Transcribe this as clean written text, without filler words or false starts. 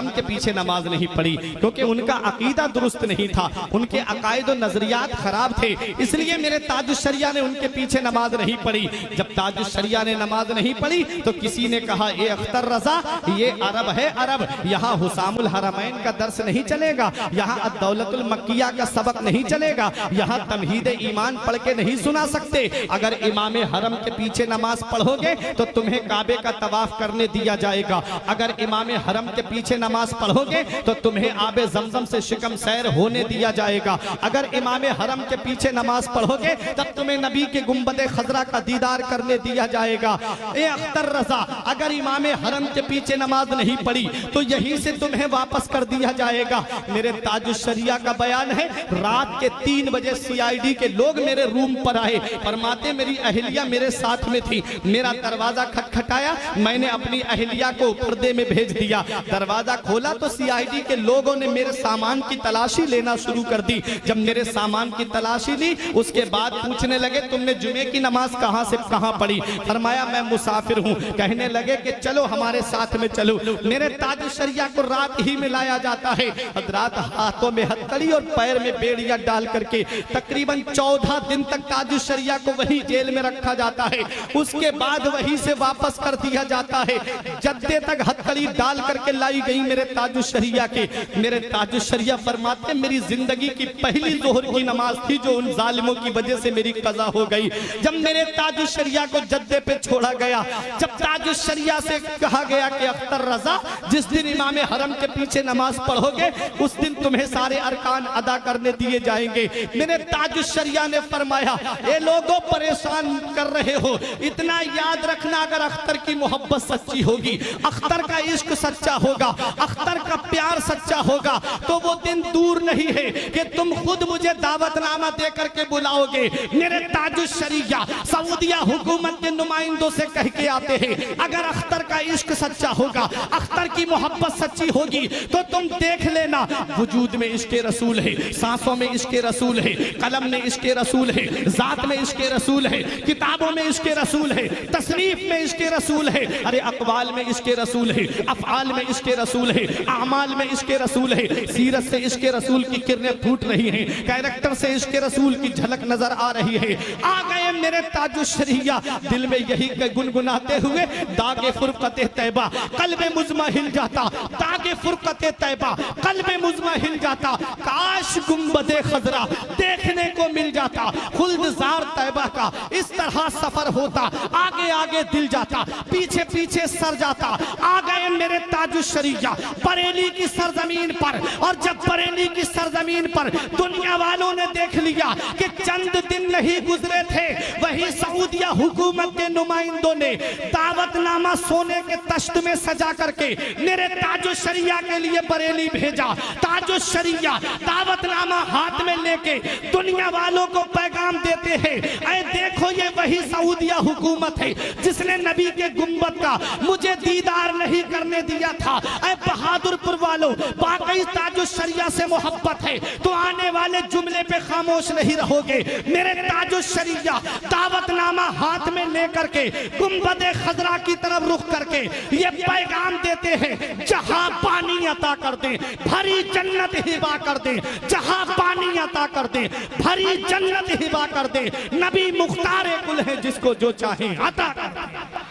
کے پیچھے نماز نہیں پڑھی، کیونکہ ان کا عقیدہ درست نہیں تھا، ان کے عقائد و نظریات خراب تھے، اس لیے میرے تاج الشریعہ نے ان کے پیچھے نماز نہیں پڑھی۔ جب تاج الشریعہ نے نماز نہیں پڑھی تو کسی نے کہا اے اختر رضا، یہ عرب ہے عرب، یہاں حسام الحرمین کا درس نہیں چلے گا، یہاں الدولت المکیہ کا سبق نہیں چلے گا، یہاں تمہید ایمان پڑھ کے نہیں سنا سکتے۔ اگر امام حرم کے پیچھے نماز پڑھو گے تو تمہیں کعبے کا طواف کرنے دیا جائے گا، اگر امام حرم کے پیچھے نماز پڑھو گے تو تمہیں آب زمزم سے شکم سیر ہونے دیا جائے گا، اگر امام حرم کے پیچھے نماز پڑھو گے تب تمہیں نبی کے گنبد خضرا کا دیدار کرنے دیا جائے گا۔ اے اختر رضا، اگر امام حرم کے پیچھے نماز نہیں پڑھی تو یہیں سے تمہیں واپس کر دیا جائے گا۔ میرے تاج الشریعہ کا بیان ہے، رات کے 3 بجے سی آئی ڈی کے لوگ میرے روم پر آئے، فرماتے میری اہلیہ میرے ساتھ میں تھی، میرا دروازہ کھٹکھٹایا، میں نے اپنی اہلیہ کو پردے میں بھیج دیا، دروازہ کھولا تو سی آئی ڈی کے لوگوں نے میرے سامان کی تلاشی لینا شروع کر دی۔ جب میرے سامان کی تلاشی لی اس کے بعد پوچھنے لگے تم نے جمعے کی نماز کہاں سے کہاں پڑھی؟ فرمایا میں مسافر ہوں۔ کہنے لگے کہ چلو ہمارے ساتھ میں چلو۔ میرے تاج الشریعہ کو رات ہی میں لایا جاتا ہے، حضرات ہاتھوں میں ہتھکڑی اور پیر میں بیڑیاں ڈال کر کے تقریباً 14 دن تک تاج الشریعہ کو وہی جیل میں رکھا جاتا ہے، اس کے بعد وہی سے واپس کر دیا جاتا ہے۔ جدے تک ہتھکڑی ڈال کر کے لائی گئی میرے تاج الشریعہ کے۔ میرے تاج الشریعہ فرماتے میری زندگی کی پہلی ظہر کی نماز تھی جو ان ظالموں کی وجہ سے میری قضا ہو گئی۔ جب میرے تاج الشریعہ کو جدے پہ چھوڑا گیا، جب تاج الشریعہ سے کہا گیا کہ اختر رضا جس دن امام حرم کے پیچھے نماز پڑھو گے اس دن تمہیں سارے ارکان ادا کرنے دیے جائیں گے، میرے تاج الشریعہ نے فرمایا اے لوگوں پریشان کر رہے ہو، اتنا یاد رکھنا اگر اختر کی محبت سچی ہوگی، اختر کا عشق سچا ہوگا، اختر کا پیار سچا ہوگا تو وہ دن دور نہیں ہے کہ تم خود مجھے دعوت نامہ دے کر کے بلاؤ گے۔ میرے تاج الشریعہ سعودیہ حکومت کے نمائندوں سے کہہ کے آتے ہیں اگر اختر کا عشق سچا ہوگا، اختر کی محبت سچی ہوگی تو تم دیکھ لینا وجود میں عشق رسول ہے، سانسوں میں عشق رسول ہے، قلم میں عشق رسول ہے، ذات میں عشق رسول ہے، کتابوں میں عشق رسول ہے، تصنیف میں عشق رسول ہے، ارے اقوال میں عشق رسول ہے، افعال میں عشق رسول ہے، اعمال میں عشق رسول ہے، سیرت سے عشق رسول کی کرنیں پھوٹ رہی ہیں، کیریکٹر سے عشق رسول کی جھلک نظر آ رہی ہے۔ آ گئے میرے تاج الشریعہ دل میں یہی گنگناتے ہوئے داغ فرقت طیبہ قلب مزمحل جاتا، داغ فرقت طیبہ قلب مزمحل جاتا، کاش گنبد خضرا دیکھنے کو مل جاتا، خلد زار طیبہ کا اس طرح سفر ہوتا، آگے آگے دل جاتا، پیچھے پیچھے سر جاتا۔ آ گئے میرے تاج الشریعہ بریلی کی سرزمین پر، اور جب بریلی کی سرزمین پر دنیا والوں نے دیکھ لیا کہ چند دن نہیں گزرے تھے وہی سعودیہ حکومت کے نمائندوں نے دعوت نامہ سونے کے تشت میں سجا کر کے میرے تاج الشریعہ کے لیے بریلی بھیجا۔ تاج الشریعہ دعوت نامہ ہاتھ میں لے کے دنیا والوں کو پیغام دیتے ہیں اے دیکھو یہ وہی سعودیہ حکومت ہے جس نے نبی کے گنبد کا مجھے دیدار نہیں کرنے دیا تھا۔ اے بہادر پور والوں باقی تاج الشریعہ سے محبت ہے تو آنے والے جملے پہ خاموش نہیں رہو گے۔ میرے تاج الشریعہ دعوت نامہ ہاتھ میں لے کر کے گنبد خضرا کی طرف رخ کر کے یہ پیغام دیتے ہیں جہاں پانی عطا کر دیں بھری جنت ہبا کر دیں، جہاں پانی عطا کر دیں بھری جنت ہبا کر دیں، نبی مختار کل ہے جس کو جو چاہیں عطا کر دیں۔